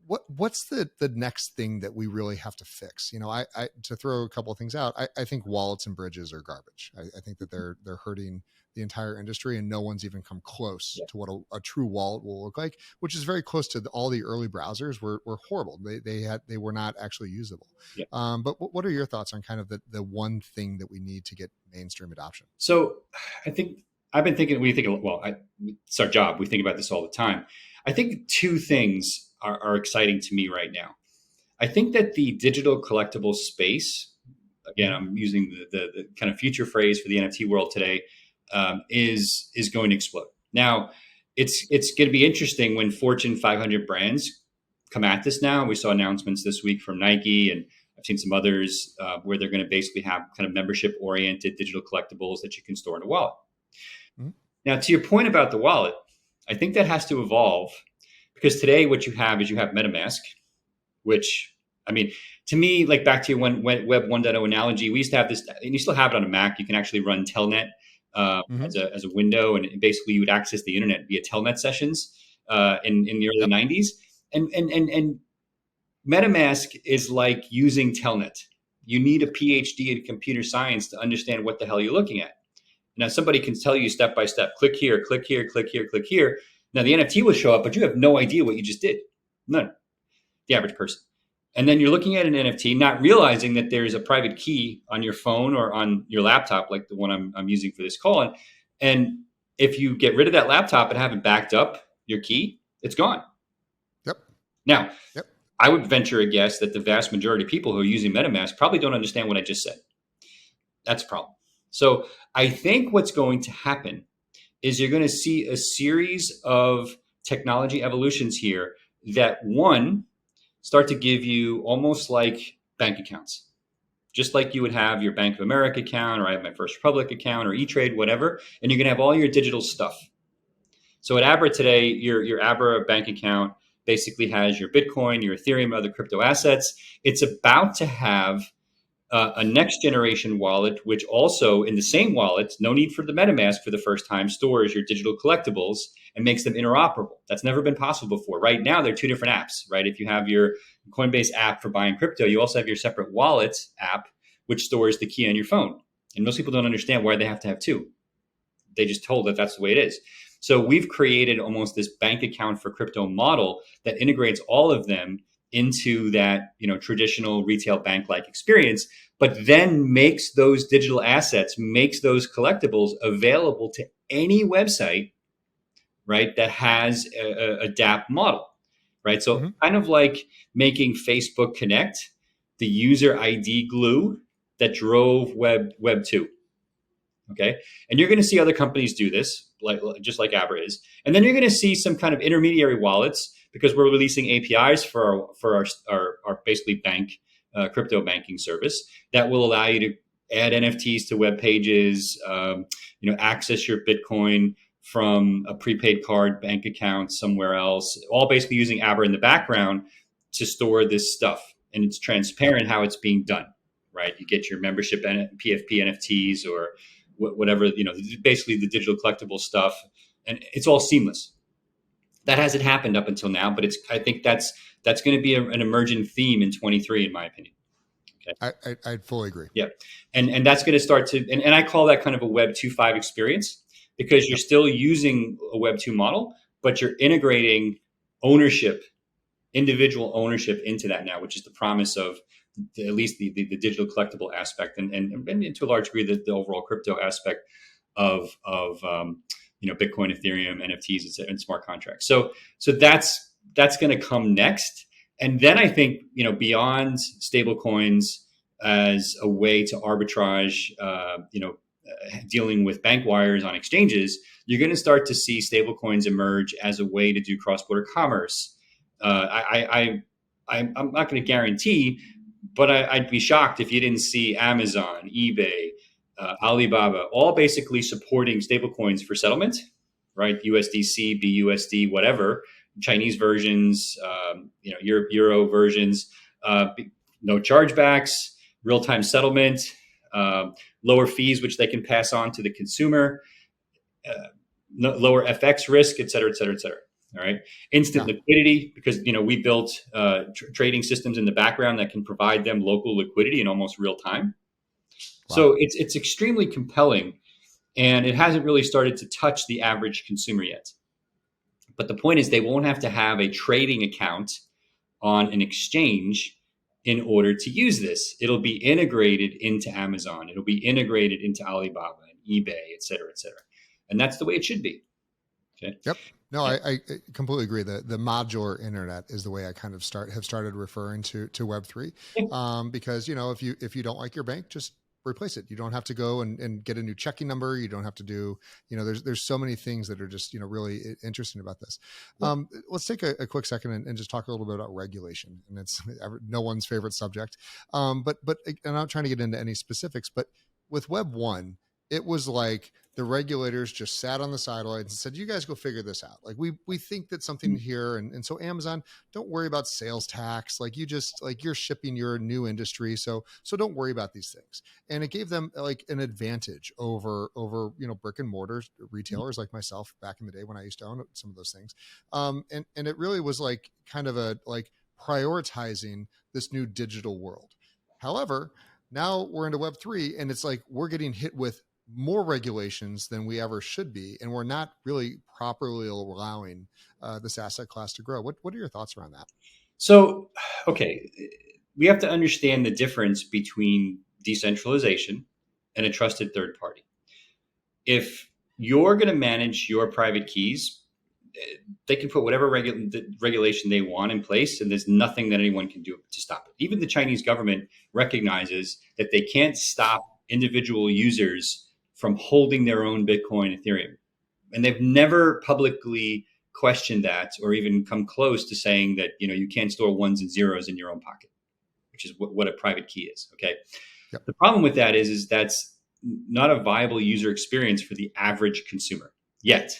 What's the next thing that we really have to fix? I to throw a couple of things out, I think wallets and bridges are garbage. I think that they're hurting the entire industry, and no one's even come close to what a true wallet will look like, which is very close to all the early browsers were horrible. They were not actually usable. Yeah. But what are your thoughts on kind of the one thing that we need to get mainstream adoption? So I think I've been thinking, it's our job. We think about this all the time. I think two things are exciting to me right now. I think that the digital collectible space, again, I'm using the kind of future phrase for the NFT world today, is going to explode. Now, it's going to be interesting when Fortune 500 brands come at this now. We saw announcements this week from Nike, and I've seen some others where they're going to basically have kind of membership-oriented digital collectibles that you can store in a wallet. Mm-hmm. Now, to your point about the wallet, I think that has to evolve, because today what you have is MetaMask, which, I mean, to me, like back to your Web 1.0 analogy, we used to have this, and you still have it on a Mac. You can actually run Telnet as a window, and basically you would access the internet via Telnet sessions in the early 90s. And MetaMask is like using Telnet. You need a PhD in computer science to understand what the hell you're looking at. Now, somebody can tell you step by step, click here, click here, click here, click here. Now, the NFT will show up, but you have no idea what you just did. None. The average person. And then you're looking at an NFT, not realizing that there's a private key on your phone or on your laptop, like the one I'm using for this call. And if you get rid of that laptop and haven't backed up your key, it's gone. Yep. Now, I would venture a guess that the vast majority of people who are using MetaMask probably don't understand what I just said. That's a problem. So I think what's going to happen is you're going to see a series of technology evolutions here that, one, start to give you almost like bank accounts, just like you would have your Bank of America account, or I have my First Republic account, or E-Trade, whatever, and you're going to have all your digital stuff. So at Abra today, your Abra bank account basically has your Bitcoin, your Ethereum, other crypto assets. It's about to have a next generation wallet, which also in the same wallet, no need for the MetaMask for the first time, stores your digital collectibles and makes them interoperable. That's never been possible before. Right now, they're two different apps, right? If you have your Coinbase app for buying crypto, you also have your separate wallet app, which stores the key on your phone. And most people don't understand why they have to have two. They just told that that's the way it is. So we've created almost this bank account for crypto model that integrates all of them into that, traditional retail bank-like experience, but then makes those digital assets, makes those collectibles available to any website, right, that has a DApp model, right? So kind of like making Facebook Connect the user ID glue that drove Web 2. Okay. And you're going to see other companies do this, just like Abra is. And then you're going to see some kind of intermediary wallets, because we're releasing APIs for our basically crypto banking service that will allow you to add NFTs to web pages, access your Bitcoin from a prepaid card bank account somewhere else, all basically using Abra in the background to store this stuff. And it's transparent how it's being done, right? You get your membership PFP NFTs or whatever, basically the digital collectible stuff, and it's all seamless. That hasn't happened up until now, but I think that's going to be an emerging theme in 23, in my opinion. Okay. I fully agree. Yeah. And that's going to start to, and I call that kind of a Web 2.5 experience, because you're still using a Web 2 model, but you're integrating ownership, individual ownership into that now, which is the promise of at least the digital collectible aspect, and to a large degree the overall crypto aspect of Bitcoin, Ethereum, NFTs, and smart contracts. So that's going to come next, and then I think beyond stablecoins as a way to arbitrage, dealing with bank wires on exchanges, you're going to start to see stablecoins emerge as a way to do cross-border commerce. I'm not going to guarantee, but I'd be shocked if you didn't see Amazon, eBay, Alibaba, all basically supporting stablecoins for settlement, right? USDC, BUSD, whatever, Chinese versions, Euro versions, no chargebacks, real-time settlement, lower fees, which they can pass on to the consumer, lower FX risk, et cetera, et cetera, et cetera. All right. Instant liquidity, because, we built trading systems in the background that can provide them local liquidity in almost real time. Wow. So it's extremely compelling, and it hasn't really started to touch the average consumer yet. But the point is, they won't have to have a trading account on an exchange in order to use this. It'll be integrated into Amazon. It'll be integrated into Alibaba and eBay, et cetera, et cetera. And that's the way it should be. Okay. Yep. No, yeah. I completely agree. The modular internet is the way I kind of have started referring to Web3, because if you don't like your bank, just replace it. You don't have to go and get a new checking number. You don't have to do, there's so many things that are just, really interesting about this. Let's take a quick second and just talk a little bit about regulation. And it's no one's favorite subject. But I'm not trying to get into any specifics, but with Web 1, it was like the regulators just sat on the sidelines and said, you guys go figure this out. Like we think that something here. And so Amazon, don't worry about sales tax. Like you're shipping your new industry. So don't worry about these things. And it gave them like an advantage over, brick and mortar retailers like myself back in the day when I used to own some of those things. And it really was like kind of prioritizing this new digital world. However, now we're into Web3 and it's like, we're getting hit with more regulations than we ever should be. And we're not really properly allowing this asset class to grow. What are your thoughts around that? So, okay, we have to understand the difference between decentralization and a trusted third party. If you're going to manage your private keys, they can put whatever regulation they want in place, and there's nothing that anyone can do to stop it. Even the Chinese government recognizes that they can't stop individual users from holding their own Bitcoin, Ethereum. And they've never publicly questioned that or even come close to saying that, you can't store ones and zeros in your own pocket, which is what a private key is. Okay. Yep. The problem with that is that's not a viable user experience for the average consumer yet.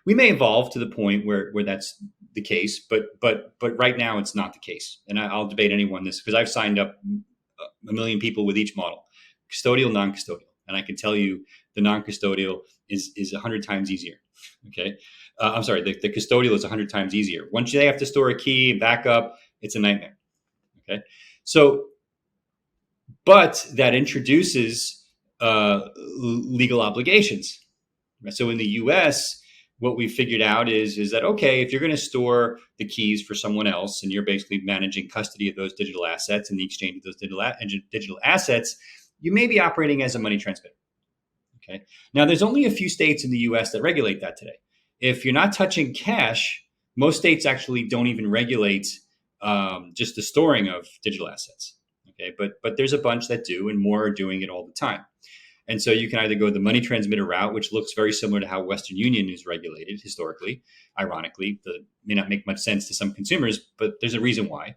We may evolve to the point where that's the case, but right now it's not the case. And I'll debate anyone this because I've signed up 1 million people with each model, custodial, non-custodial. And I can tell you the non-custodial is 100 times easier. Okay. I'm sorry. The custodial is 100 times easier. Once they have to store a key and back up, it's a nightmare. Okay. So, but that introduces legal obligations. So in the US, what we figured out is that, okay, if you're going to store the keys for someone else and you're basically managing custody of those digital assets and the exchange of those digital assets, you may be operating as a money transmitter. Okay. Now, there's only a few states in the US that regulate that today. If you're not touching cash, most states actually don't even regulate just the storing of digital assets. Okay. But there's a bunch that do, and more are doing it all the time. And so you can either go the money transmitter route, which looks very similar to how Western Union is regulated historically. Ironically, that may not make much sense to some consumers, but there's a reason why.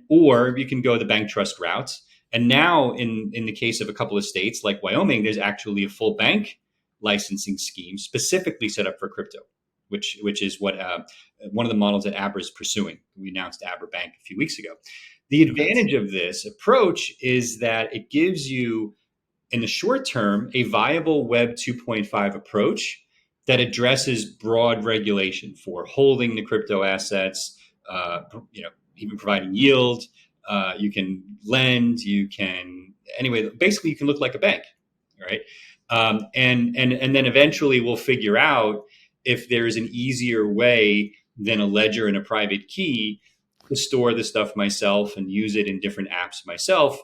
Or you can go the bank trust route. And now in the case of a couple of states like Wyoming, there's actually a full bank licensing scheme specifically set up for crypto, which is what one of the models that Abra is pursuing. We announced Abra Bank a few weeks ago. The advantage of this approach is that it gives you, in the short term, a viable Web 2.5 approach that addresses broad regulation for holding the crypto assets, even providing yield. You can lend, basically you can look like a bank, right? And then eventually we'll figure out if there's an easier way than a ledger and a private key to store the stuff myself and use it in different apps myself.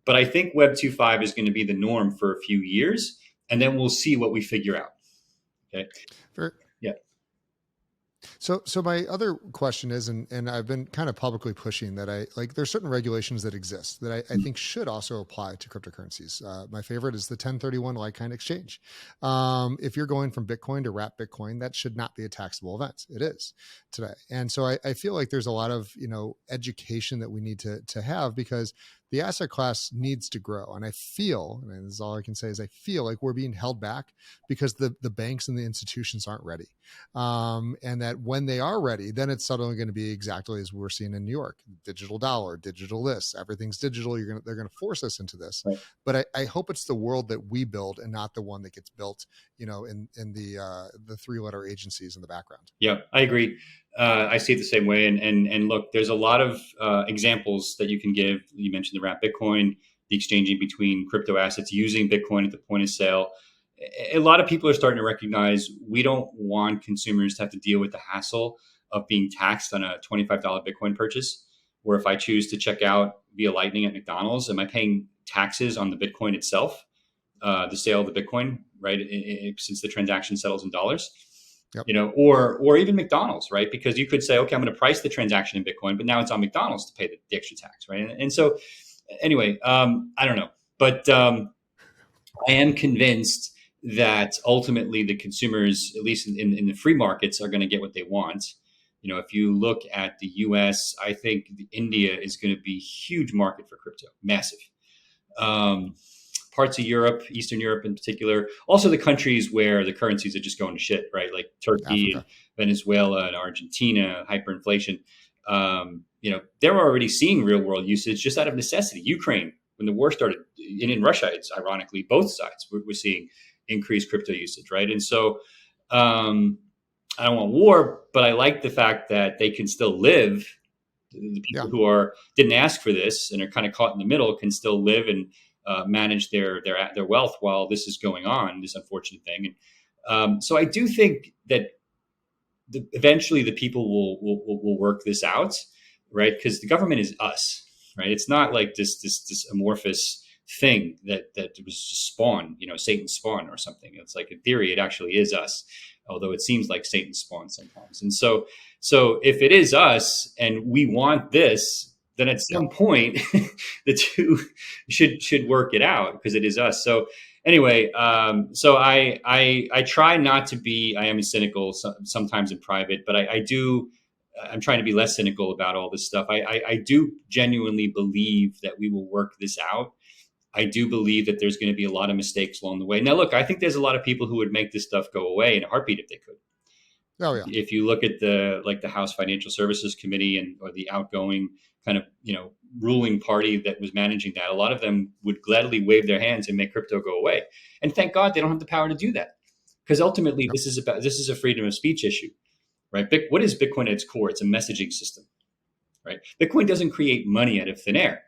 But I think Web 2.5 is going to be the norm for a few years, and then we'll see what we figure out. Okay. Yeah. So my other question is, and I've been kind of publicly pushing that I like, there's certain regulations that exist that I think should also apply to cryptocurrencies. My favorite is the 1031 like-kind exchange. If you're going from Bitcoin to wrap Bitcoin, that should not be a taxable event. It is today. And so I feel like there's a lot of, education that we need to have, because the asset class needs to grow. And I feel, and this is all I can say, is I feel like we're being held back because the banks and the institutions aren't ready. And that when they are ready, then it's suddenly going to be exactly as we're seeing in New York: digital dollar, digital this, everything's digital. They're going to force us into this. Right. But I hope it's the world that we build and not the one that gets built, in the 3-letter agencies in the background. Yeah, I agree. I see it the same way. And look, there's a lot of examples that you can give. You mentioned the wrap Bitcoin, the exchanging between crypto assets, using Bitcoin at the point of sale. A lot of people are starting to recognize we don't want consumers to have to deal with the hassle of being taxed on a $25 Bitcoin purchase. Where if I choose to check out via Lightning at McDonald's, am I paying taxes on the Bitcoin itself, the sale of the Bitcoin, right? Since the transaction settles in dollars. Yep. Or even McDonald's, right? Because you could say, okay, I'm going to price the transaction in Bitcoin, but now it's on McDonald's to pay the extra tax, right? And so, anyway, I don't know, but I am convinced that ultimately the consumers, at least in the free markets, are going to get what they want. If you look at the U.S., I think India is going to be a huge market for crypto, massive. Parts of Europe, Eastern Europe in particular, also the countries where the currencies are just going to shit, right? Like Turkey and Venezuela and Argentina, hyperinflation. They're already seeing real world usage just out of necessity. Ukraine, when the war started, and in Russia, it's ironically both sides we're seeing increased crypto usage, right? And so I don't want war, but I like the fact that they can still live. The people who didn't ask for this and are kind of caught in the middle can still live and manage their wealth while this is going on, this unfortunate thing. And so I do think that eventually the people will work this out, right? Because the government is us, right? It's not like this amorphous thing that was spawn, Satan's spawn or something. It's like, in theory, it actually is us, although it seems like Satan's spawn sometimes. And so if it is us and we want this, then at some point the two should work it out, because it is us. So anyway, so I try not to be. I am cynical sometimes in private, but I'm trying to be less cynical about all this stuff. I do genuinely believe that we will work this out. I do believe that there's going to be a lot of mistakes along the way. Now, look, I think there's a lot of people who would make this stuff go away in a heartbeat if they could. Oh yeah. If you look at the House Financial Services Committee or the outgoing kind of ruling party that was managing that, a lot of them would gladly wave their hands and make crypto go away. And thank God they don't have the power to do that, because ultimately this is a freedom of speech issue, right? What is Bitcoin at its core? It's a messaging system, right? Bitcoin doesn't create money out of thin air,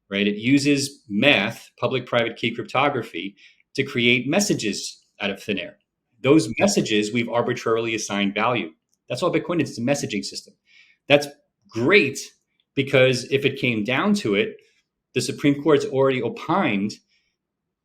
right? It uses math, public-private key cryptography, to create messages out of thin air. Those messages we've arbitrarily assigned value. That's all Bitcoin is. It's a messaging system. That's great, because if it came down to it, the Supreme Court's already opined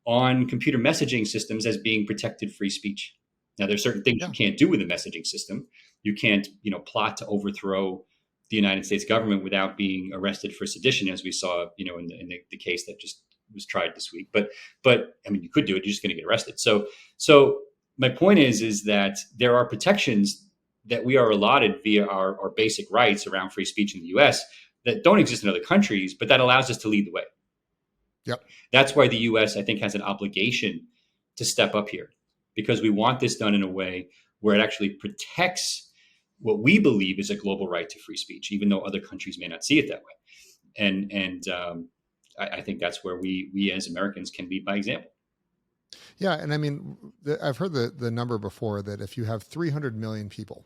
on computer messaging systems as being protected free speech. Now, there's certain things you can't do with a messaging system. You can't, plot to overthrow the United States government without being arrested for sedition, as we saw, in the case that just was tried this week. But I mean, you could do it. You're just going to get arrested. So my point is that there are protections that we are allotted via our basic rights around free speech in the U.S. that don't exist in other countries, but that allows us to lead the way. Yep. That's why the U.S., I think, has an obligation to step up here, because we want this done in a way where it actually protects what we believe is a global right to free speech, even though other countries may not see it that way. And I think that's where we as Americans can lead by example. Yeah. And I mean, I've heard the number before that if you have 300 million people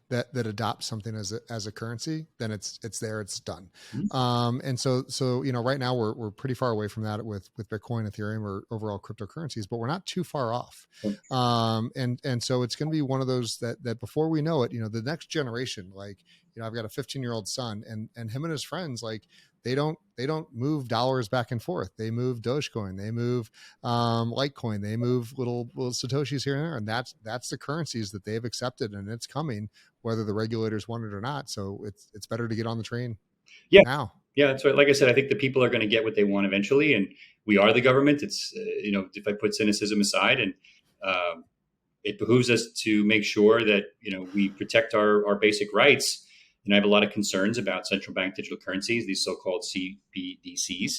that adopt something as a currency, then it's there, it's done. Mm-hmm. And so, right now we're pretty far away from that with Bitcoin, Ethereum, or overall cryptocurrencies, but we're not too far off. Mm-hmm. And so it's going to be one of those that before we know it, the next generation, I've got a 15-year-old son, and him and his friends, they don't move dollars back and forth. They move Dogecoin, they move Litecoin, they move little Satoshis here and there. And that's the currencies that they've accepted, and it's coming whether the regulators want it or not. So it's better to get on the train Yeah. now. Yeah, that's right. Like I said, I think the people are going to get what they want eventually, and we are the government. It's if I put cynicism aside, and it behooves us to make sure that we protect our basic rights. And I have a lot of concerns about central bank digital currencies, these so-called CBDCs,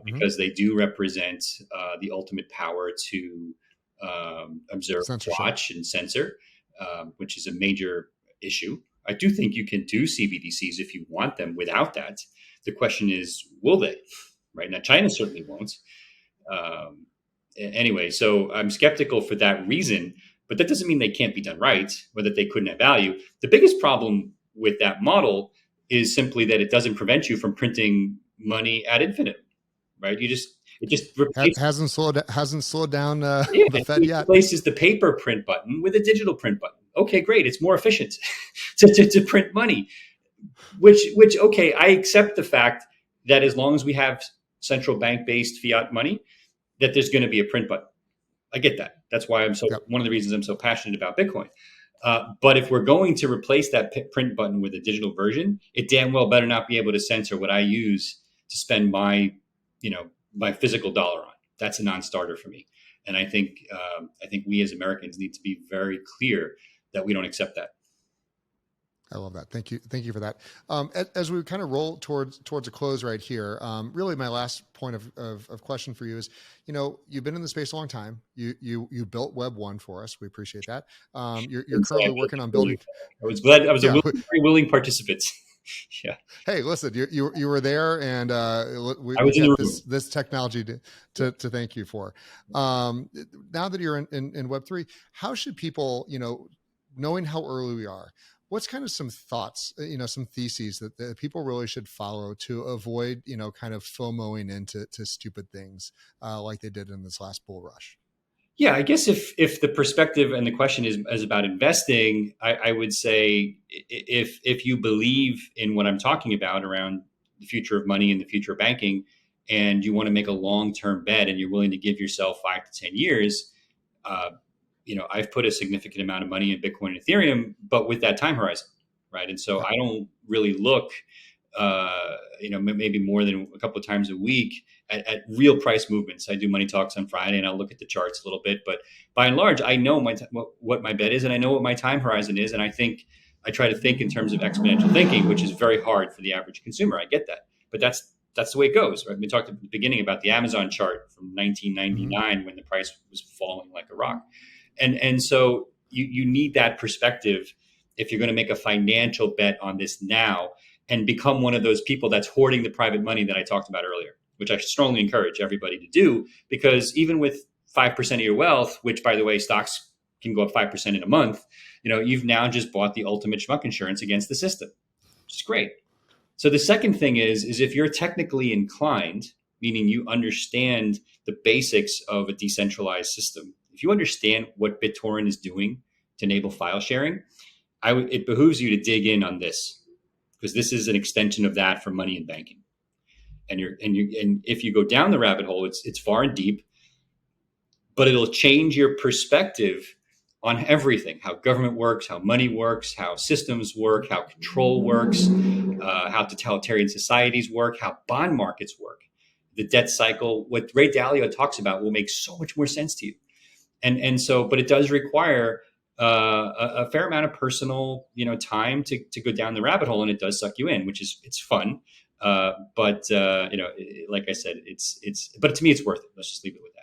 because they do represent the ultimate power to observe, Censorship. watch, and censor, which is a major issue. I do think you can do CBDCs if you want them without that. The question is, will they? Right now, China certainly won't. Anyway, so I'm skeptical for that reason, but that doesn't mean they can't be done right or that they couldn't have value. The biggest problem with that model is simply that it doesn't prevent you from printing money ad infinitum, right? It just replaces, hasn't slowed down yeah, the Fed it yet. replaces the paper print button with a digital print button. Okay, great. It's more efficient to print money. Which okay, I accept the fact that as long as we have central bank-based fiat money, that there's going to be a print button. I get that. That's why one of the reasons I'm so passionate about Bitcoin. But if we're going to replace that print button with a digital version, it damn well better not be able to censor what I use to spend my physical dollar on. That's a non-starter for me. And I think we as Americans need to be very clear that we don't accept that. I love that. Thank you for that. As we kind of roll towards a close right here, really my last point of question for you is, you've been in the space a long time. You built Web 1 for us. We appreciate that. You're currently working on building. I was glad. I was a very willing participant. Yeah. Hey, listen, you were there, and we got this technology to thank you for. Now that you're in Web 3, how should people, knowing how early we are, what's kind of some thoughts, some theses that people really should follow to avoid, kind of FOMOing into stupid things like they did in this last bull rush? Yeah, I guess if the perspective and the question is about investing, I would say if you believe in what I'm talking about around the future of money and the future of banking, and you want to make a long-term bet and you're willing to give yourself 5 to 10 years, I've put a significant amount of money in Bitcoin and Ethereum, but with that time horizon, right? And so I don't really look, maybe more than a couple of times a week at real price movements. I do money talks on Friday, and I'll look at the charts a little bit, but by and large, I know what my bet is, and I know what my time horizon is, and I try to think in terms of exponential thinking, which is very hard for the average consumer. I get that, but that's the way it goes, right? We talked at the beginning about the Amazon chart from 1999 when the price was falling like a rock. And so you need that perspective if you're going to make a financial bet on this now and become one of those people that's hoarding the private money that I talked about earlier, which I strongly encourage everybody to do, because even with 5% of your wealth, which by the way, stocks can go up 5% in a month, you've now just bought the ultimate schmuck insurance against the system, which is great. So the second thing is if you're technically inclined, meaning you understand the basics of a decentralized system, if you understand what BitTorrent is doing to enable file sharing, it behooves you to dig in on this, because this is an extension of that for money and banking. And if you go down the rabbit hole, it's far and deep, but it'll change your perspective on everything: how government works, how money works, how systems work, how control works, how totalitarian societies work, how bond markets work, the debt cycle. What Ray Dalio talks about will make so much more sense to you. And so, but it does require a fair amount of personal, time to go down the rabbit hole, and it does suck you in, it's fun. But like I said, but to me, it's worth it. Let's just leave it with that.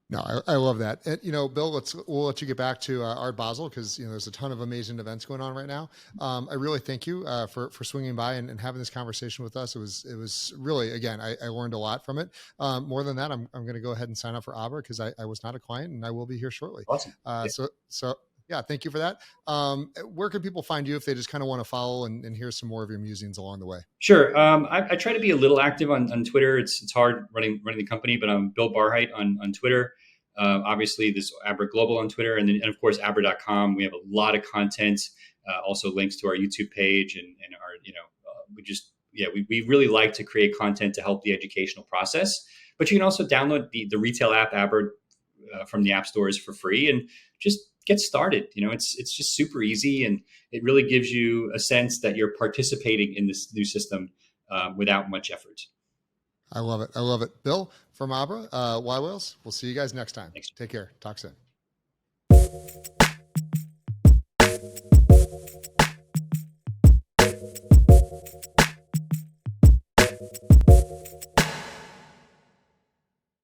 No, I love that. And, Bill, we'll let you get back to Art Basel, because there's a ton of amazing events going on right now. I really thank you for swinging by and having this conversation with us. It was really, again, I learned a lot from it. More than that, I'm going to go ahead and sign up for Abra, because I was not a client, and I will be here shortly. Awesome. So yeah, thank you for that. Where can people find you if they just kind of want to follow and hear some more of your musings along the way? Sure. I try to be a little active on Twitter. It's hard running the company, but I'm Bill Barhydt on Twitter. Obviously, there's Abra Global on Twitter, and of course, Abra.com. We have a lot of content, also links to our YouTube page, and our, we really like to create content to help the educational process. But you can also download the retail app Abra from the app stores for free, and just get started. It's just super easy, and it really gives you a sense that you're participating in this new system without much effort. I love it. I love it. Bill from Abra, yWhales. We'll see you guys next time. Thanks. Take care. Talk soon.